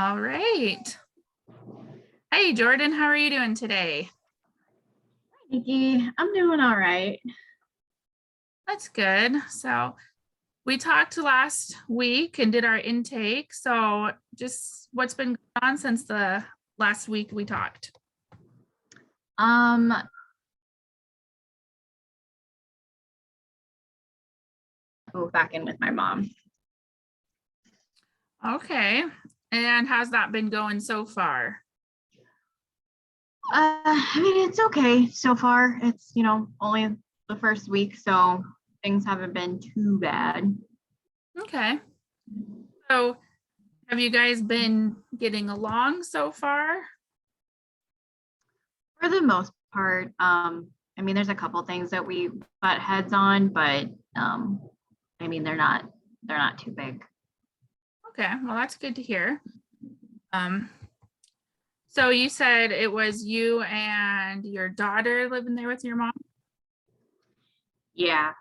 All right. Hey, Jordan, how are you doing today? Nikki, I'm doing all right. That's good. So, we talked last week and did our intake. So, just what's been going on since the last week we talked? Um, Move back in with my mom. Okay. And how's that been going so far? It's okay so far. It's, only the first week, so things haven't been too bad. Okay. So, have you guys been getting along so far? For the most part. There's a couple things that we butt heads on, but they're not too big. Okay. Well, that's good to hear. Um, so you said it was you and your daughter living there with your mom? Yeah.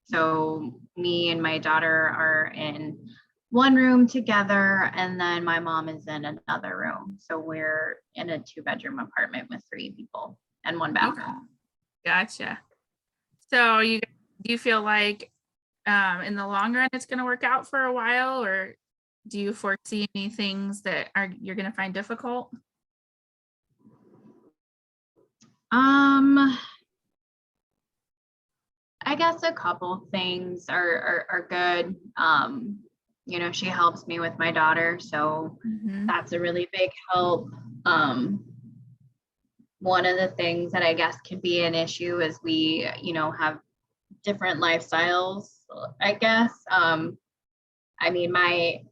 So me and my daughter are in one room together, and then my mom is in another room. So we're in a 2-bedroom apartment with 3 people and one Okay. bathroom. Gotcha. So do you feel like in the long run it's going to work out for a while, or do you foresee any things that you're going to find difficult? Um, I guess a couple things are good. She helps me with my daughter, so Mhm. that's a really big help. One of the things that I guess could be an issue is we, have different lifestyles, I guess. My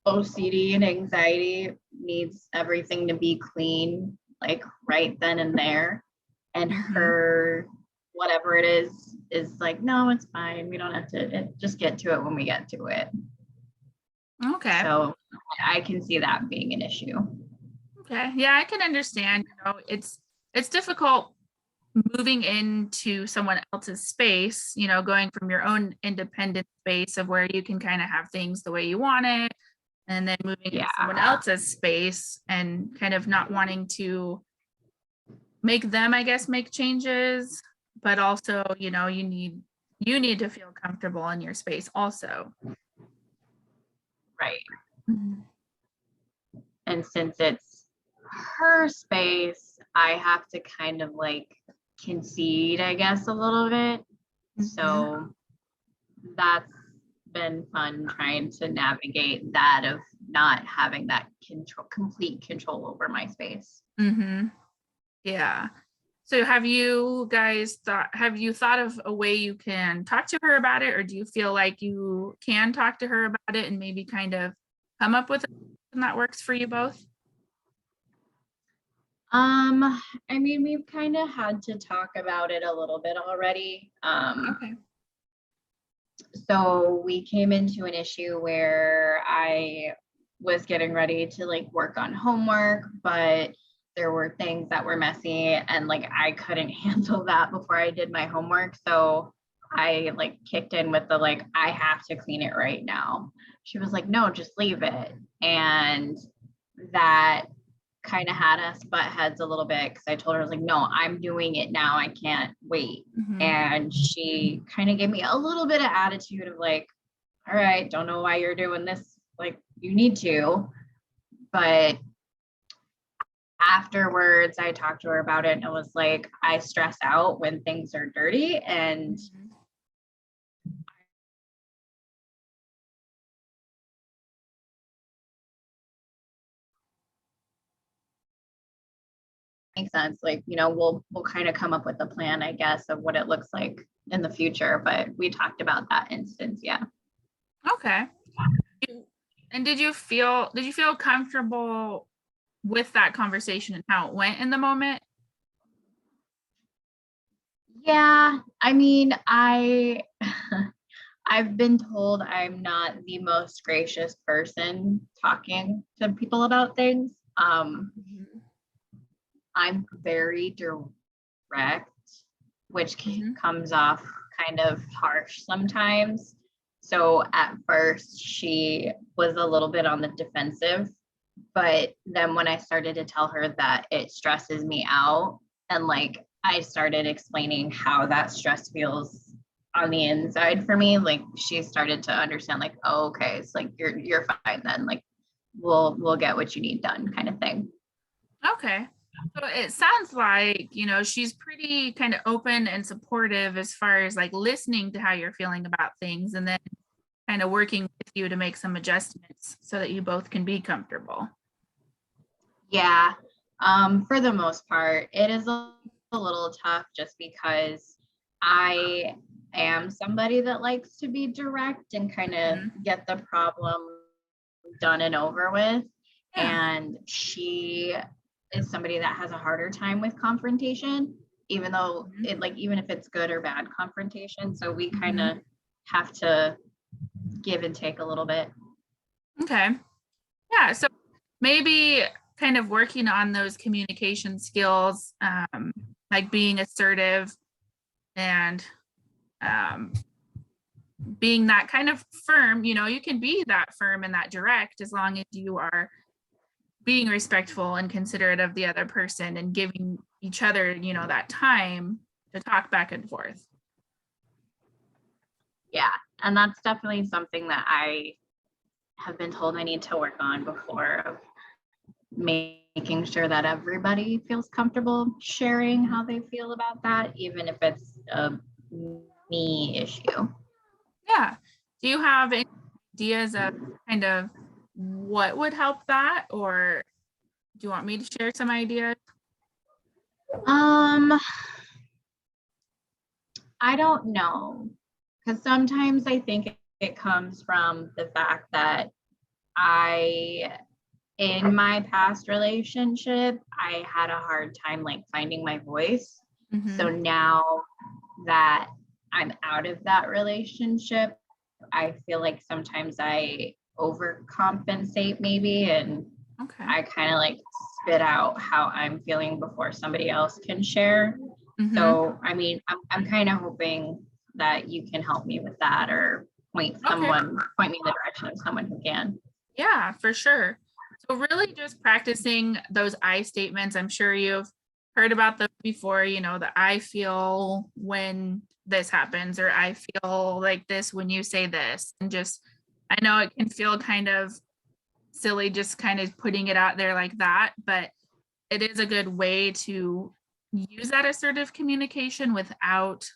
OCD and anxiety needs everything to be clean, like right then and there. And Mhm. her, whatever it is like, no, it's fine. We don't have to just get to it when we get to it. Okay. So I can see that being an issue. Okay. Yeah, I can understand. It's difficult moving into someone else's space, going from your own independent space of where you can kind of have things the way you want it, and then moving Yeah. into someone else's space and kind of not wanting to make them, I guess, make changes, but also, you need to feel comfortable in your space also. Right. Mhm. And since it's her space, I have to kind of like concede, I guess, a little bit. Mhm. So that's been fun trying to navigate that of not having that complete control over my space. Mhm. Yeah. So have you thought of a way you can talk to her about it, or do you feel like you can talk to her about it and maybe kind of come up with something that works for you both? We've kind of had to talk about it a little bit already. Okay. So we came into an issue where I was getting ready to like work on homework, but there were things that were messy and like I couldn't handle that before I did my homework. So I like kicked in with the like, I have to clean it right now. She was like, no, just leave it. And that kind of had us butt heads a little bit because I told her, I was like, no, I'm doing it now. I can't wait. Mhm. And she kind of gave me a little bit of attitude of like, all right, don't know why you're doing this. Like, you need to. But afterwards, I talked to her about it and it was like, I stress out when things are dirty. And Mhm. makes sense. Like, we'll kind of come up with a plan, I guess, of what it looks like in the future. But we talked about that instance. Yeah. Okay. And did you feel comfortable with that conversation and how it went in the moment? Yeah, I've been told I'm not the most gracious person talking to people about things. Mhm. I'm very direct, which Mhm. comes off kind of harsh sometimes. So at first, she was a little bit on the defensive But then when I started to tell her that it stresses me out, and like I started explaining how that stress feels on the inside for me, like she started to understand, like, oh, okay, it's like you're fine then. Like we'll get what you need done, kind of thing. Okay. So it sounds like, she's pretty kind of open and supportive as far as like listening to how you're feeling about things and then kind of working with you to make some adjustments so that you both can be comfortable. Yeah. For the most part, it is a little tough just because I am somebody that likes to be direct and kind of Mhm. get the problem done and over with. Yeah. And she is somebody that has a harder time with confrontation, even though Mhm. even if it's good or bad confrontation. So we kind Mhm. of have to give and take a little bit. Okay. Yeah. So maybe kind of working on those communication skills, like being assertive and um, being that kind of firm, you can be that firm and that direct as long as you are being respectful and considerate of the other person and giving each other, that time to talk back and forth. Yeah. And that's definitely something that I have been told I need to work on before, of making sure that everybody feels comfortable sharing how they feel about that, even if it's a me issue. Yeah. Do you have any ideas of kind of what would help that? Or do you want me to share some ideas? Um, I don't know. Because sometimes I think it comes from the fact that I, in my past relationship, I had a hard time like finding my voice. So Mm-hmm. now that I'm out of that relationship, I feel like sometimes I overcompensate maybe, and Okay. I kind of like spit out how I'm feeling before somebody else can share. Mm-hmm. So, I mean, I'm kind of hoping that you can help me with that, or Okay. point me in the direction of someone who can. Yeah, for sure. So really just practicing those I statements. I'm sure you've heard about those before, the I feel when this happens, or I feel like this when you say this. And just, I know it can feel kind of silly just kind of putting it out there like that, but it is a good way to use that assertive communication without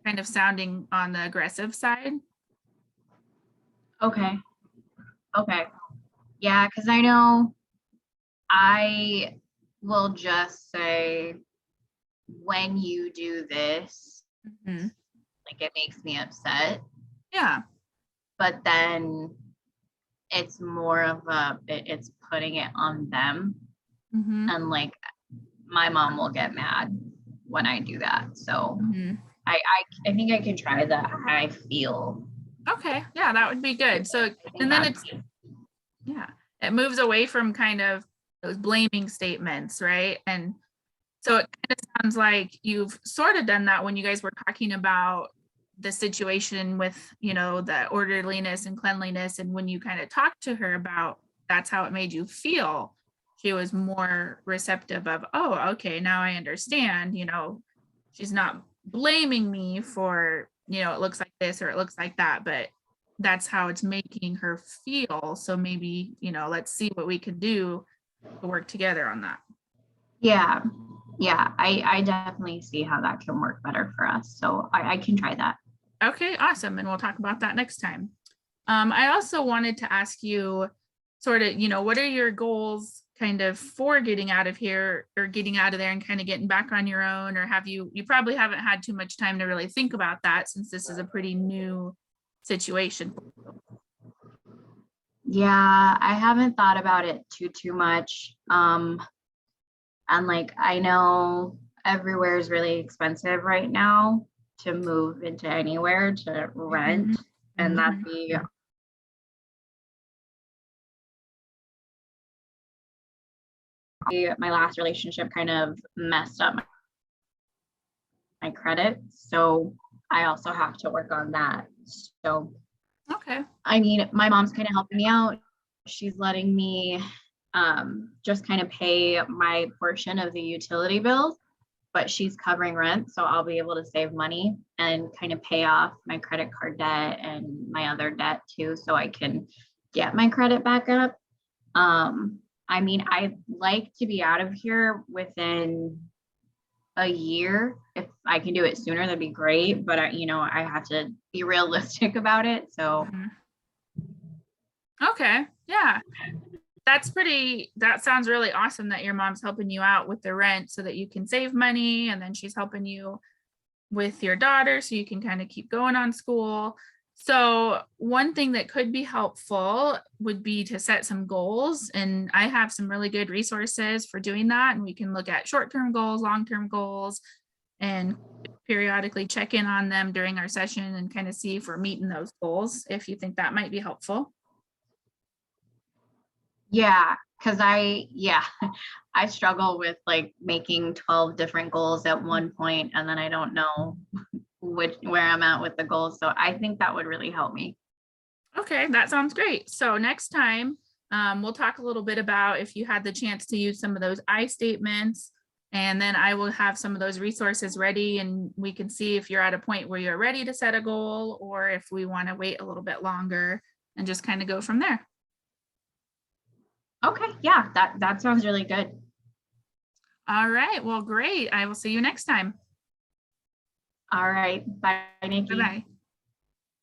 kind of sounding on the aggressive side. Okay. Okay. Yeah, because I know I will just say, when you do this, Mhm. like it makes me upset. Yeah. But then it's more of it's putting it on them. Hmm. And like my mom will get mad when I do that. So Hmm. I think I can try the I feel. Okay. Yeah, that would be good. So, I think and then that it's, yeah, it moves away from kind of those blaming statements, right? And so it kind of sounds like you've sort of done that when you guys were talking about the situation with, the orderliness and cleanliness. And when you kind of talked to her about that's how it made you feel, she was more receptive of, oh, okay, now I understand, she's not blaming me for, it looks like this or it looks like that, but that's how it's making her feel. So maybe, let's see what we can do to work together on that. yeah. Yeah. I definitely see how that can work better for us. So I can try that. Okay, awesome. And we'll talk about that next time. I also wanted to ask you sort of, what are your goals kind of for getting out of here or getting out of there and kind of getting back on your own? Or you probably haven't had too much time to really think about that since this is a pretty new situation. Yeah, I haven't thought about it too much. And like I know everywhere is really expensive right now to move into anywhere to rent. Mhm. And that's Mhm. my last relationship kind of messed up my credit. So I also have to work on that. So Okay. I mean, my mom's kind of helping me out. She's letting me just kind of pay my portion of the utility bills, but she's covering rent. So I'll be able to save money and kind of pay off my credit card debt and my other debt too, so I can get my credit back up. I mean, I'd like to be out of here within a year. If I can do it sooner, that'd be great. But I have to be realistic about it. So Mhm. Okay, yeah. That sounds really awesome that your mom's helping you out with the rent so that you can save money, and then she's helping you with your daughter so you can kind of keep going on school. So, one thing that could be helpful would be to set some goals. And I have some really good resources for doing that. And we can look at short term goals, long term goals, and periodically check in on them during our session and kind of see if we're meeting those goals, if you think that might be helpful. yeah, because I struggle with like making 12 different goals at one point, and then I don't know where I'm at with the goals. So I think that would really help me. Okay, that sounds great. So next time, we'll talk a little bit about if you had the chance to use some of those I statements, and then I will have some of those resources ready, and we can see if you're at a point where you're ready to set a goal, or if we want to wait a little bit longer and just kind of go from there. Okay, yeah, that sounds really good. All right, well, great. I will see you next time. All right, bye, Bye Nikki. bye.